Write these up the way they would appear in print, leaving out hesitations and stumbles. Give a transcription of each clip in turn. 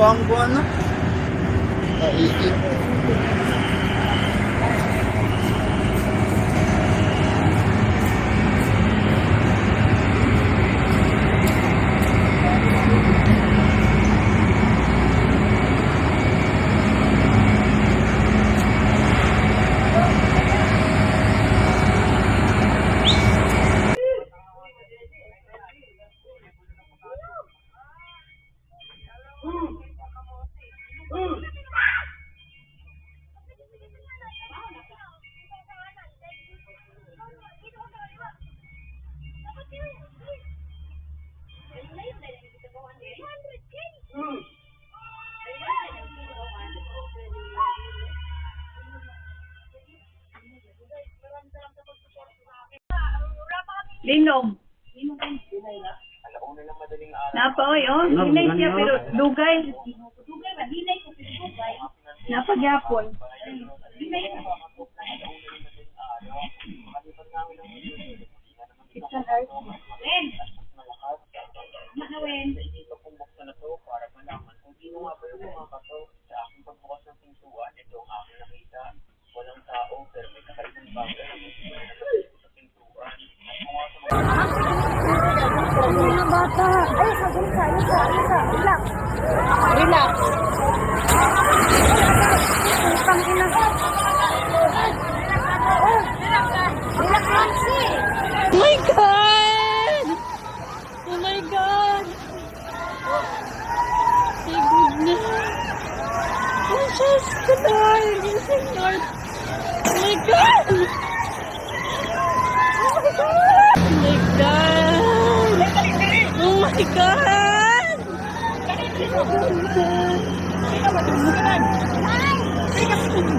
Bang ko ano? Iikot. Linog. Napaoy, oh. Hinay siya, pero dugay. Napagyapon. It's an earth. Wen! Wen! Mga bata. Ay, relax. Relax. Putang ina. Relax lang si. Oh my God! Oh my God! Thank goodness! Oh, just the Lord! Jesus Lord! Oh my God! Oh my God! Oh my God!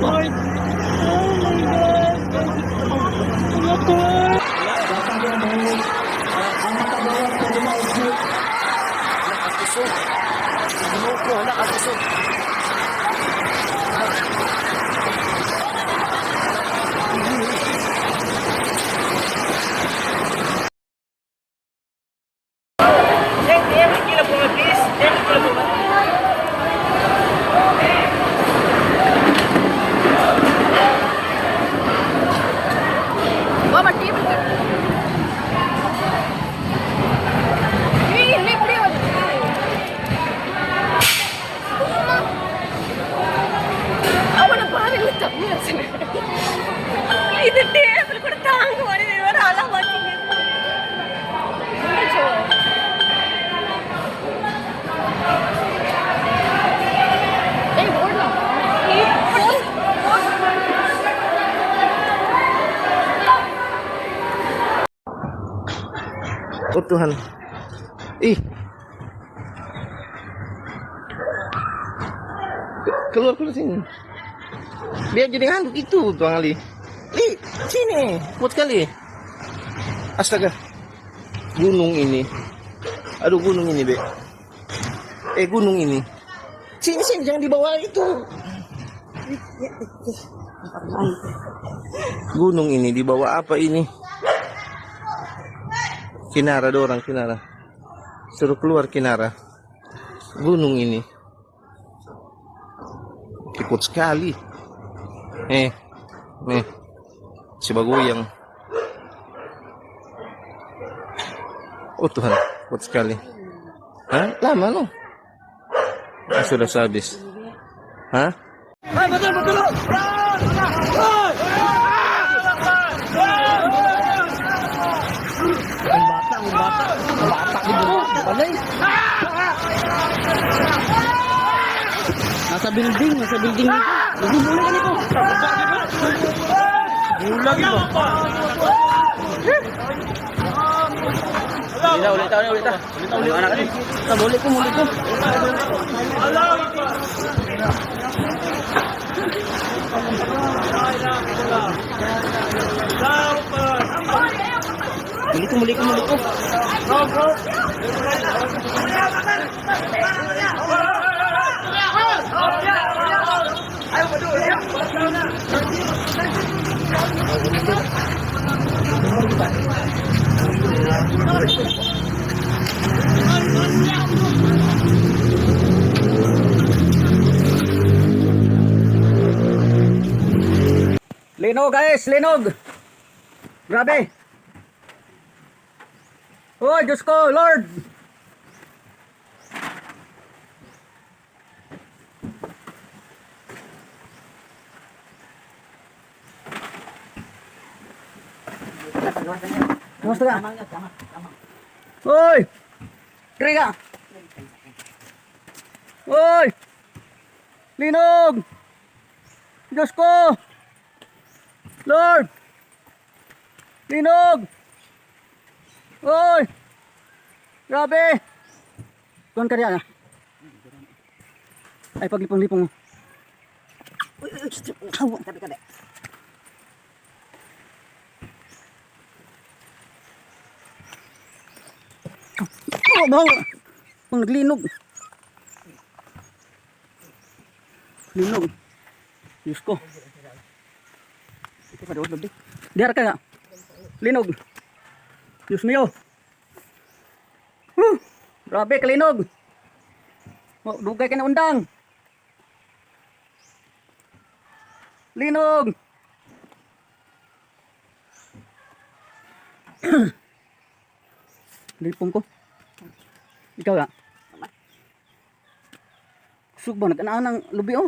Lord! Oh my God! Oh my God! Oh Tuhan. Ih. Keluar sini. Biar jadi handuk itu, Tuan Ali. Sini. Kuat sekali. Astaga. Gunung ini. Aduh, gunung ini, Be. Gunung ini. Sini, jangan dibawa itu. Gunung ini dibawa apa ini? Kinara dorang, Kinara. Suruh keluar Kinara. Gunung ini. Ikut sekali. Nih. Si Bagoyang. Oh Tuhan, kuat sekali. Hah? Lama loh. Sudah habis. Hah? Betul. Balay. Nasa building nito. Bulog ka nito. Bulag ito. Ulit. Anak ni. Muli ko. Muli ko. Go. Ayo betul ya. Linog guys, linog. Grabe. Oh, Diyos ko, Lord. Kamusta ka? Hoy! Kiri ka! Hoy! Linog! Diyos ko! Lord! Linog! Hoy! Grabe! Kuhan ka riyan ah. Ay, paglipong-lipong mo. Uy, uy, uy, hawa, kabi. Oh, bawa! Pang naglinog. Linog. Diyos ko. Ito pa doon, di. Dihar ka nga. Linog. Diyos mio. Grabe, kalinog. Oh, dugay ka na undang. Linog. Lipong ko. Ikaw nga. Kusog ba? Nag-anaan ng lubi oh.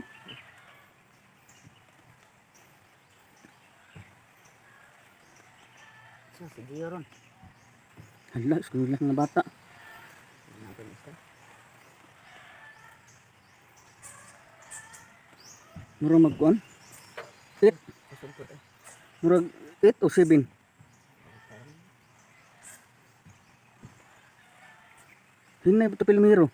Sige ron. Hala, eskwela nga bata. Murag magkuhan? 8. Murag 8 o 7. Hinay ito pilmiro.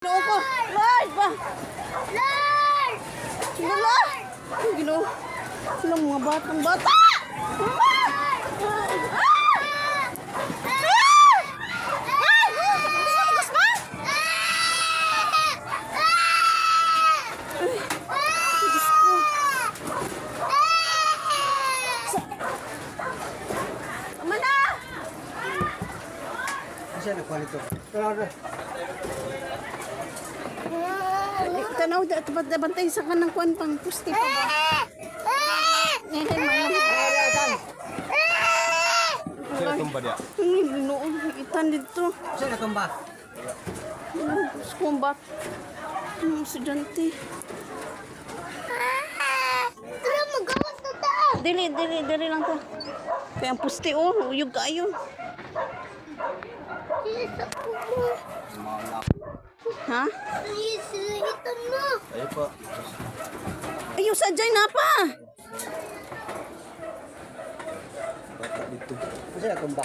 Loko! Lord! Ba? Lord! Wala! Ang gino. Sila mga batang bata! Siya na kwalito. Tanaw, bantay sa kanang kuwan pang pusti pa ba? Sila tumba dia. Noon, itan dito. Siya na tumba. Skumbat. Estudyante. Tara, magawas na ta. Dili lang to. Kaya ang pusti oh, uyog kayo. Please, ako mo. Ha? Please, hitan mo. Ayo po. Ayaw sadyay na pa. Bata dito. Siya na tumba.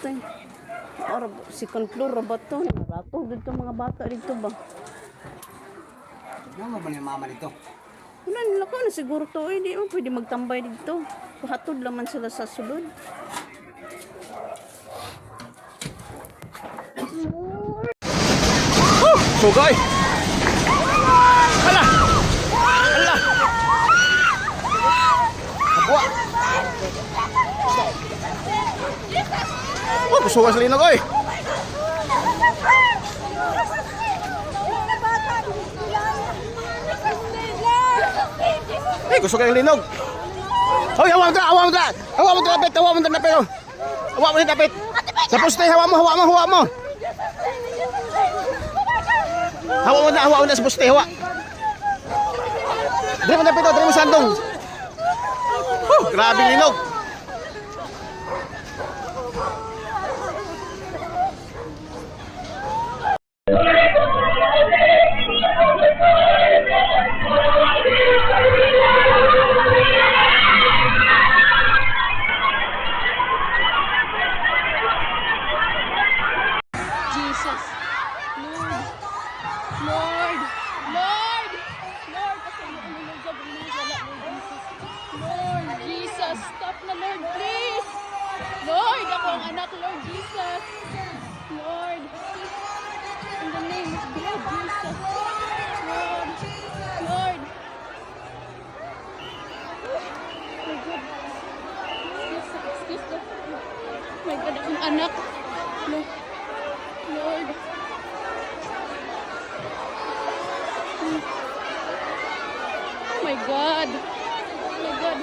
Tay. Ora, second floor ra ba to? Ratog dito mga bata dito ba? Ano ba niya mama nito? Wala nila ko na siguro to eh. Di mo pwede magtambay dito. Pahatod laman sila sa sulod. Sugay! Hala! Hala! Abwa! Oh, kusuwas linog oy! Eh, gusto ka ng linog. Hoy, hawa mo na! Hawa mo na napit! Hawa mo na napit! Hawa mo na napit! Sa poste, hawa mo! Hawa mo na sa poste, hawa! Dali mo napit, dali mo sandong! Grabe linog! Jesus. Lord. Lord Jesus. Stop na Lord, please. Lord, ako ang anak, Lord Jesus. Lord. In the name of God, Jesus. Lord. Oh my God. Excuse me. my God, akong anak. Lord. Lord. Oh my God. Oh my God.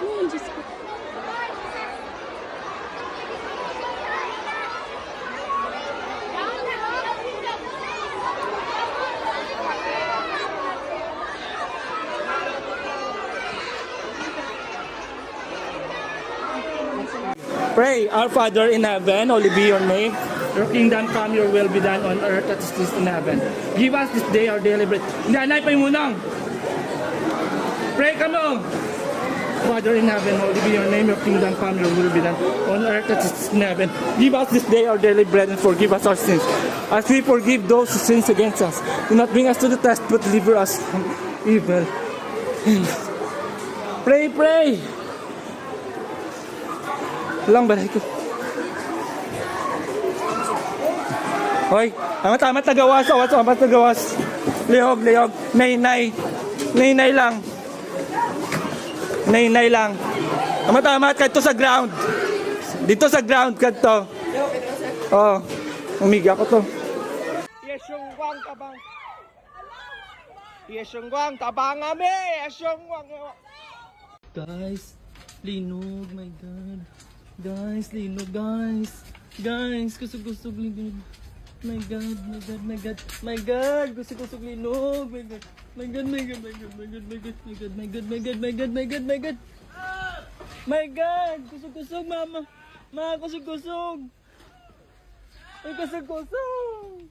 Oh, Diyos ko. Pray, our Father in heaven, holy be your name. Your kingdom come, your will be done on earth as it is in heaven. Give us this day our daily bread. Hindi, anay pa yung munang. Pray ka mo. Father in heaven, holy be your name. Your kingdom come, your will be done on earth as it is in heaven. Give us this day our daily bread and forgive us our sins, as we forgive those who sins against us. Do not bring us to the test, but deliver us from evil. Pray, pray. Lang balay ko. Hoy, amat-amat na gawas, amat na gawas. Lihog, lihog. Nay-nay. Nay-nay lang. Nay-nay lang. Amat-amat kadto sa ground. Dito sa ground kadto. Oh, umiga ko to. Yesyongwang tabang. Yesyongwang tabang ame. Yesyongwang. Guys, linog, my God. Guys, linog, guys. Guys, kusog-kusog linog. My God, my God, my God. My God, kusog-kusog linog. My God. My God, my God, my God, my God, my God, my God, my God, my God, my God, my God, my God. My God, kusog-kusog, mama. Ma, kusog-kusog. Ay, kusog-kusog.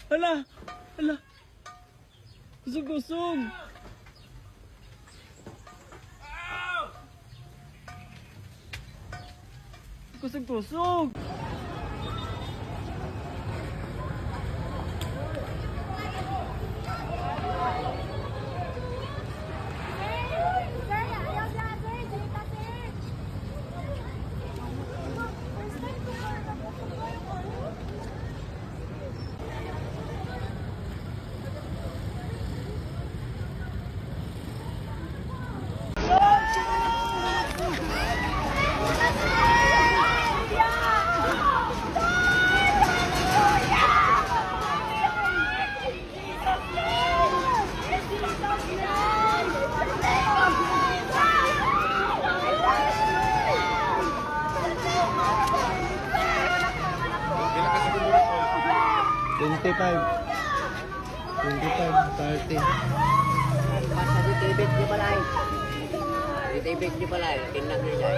Hala, hala. Kusog-kusog. Kusog-kusog. Basta ditibig niyo pala eh. Ditibig niyo pala eh. Tinang niyo dyan.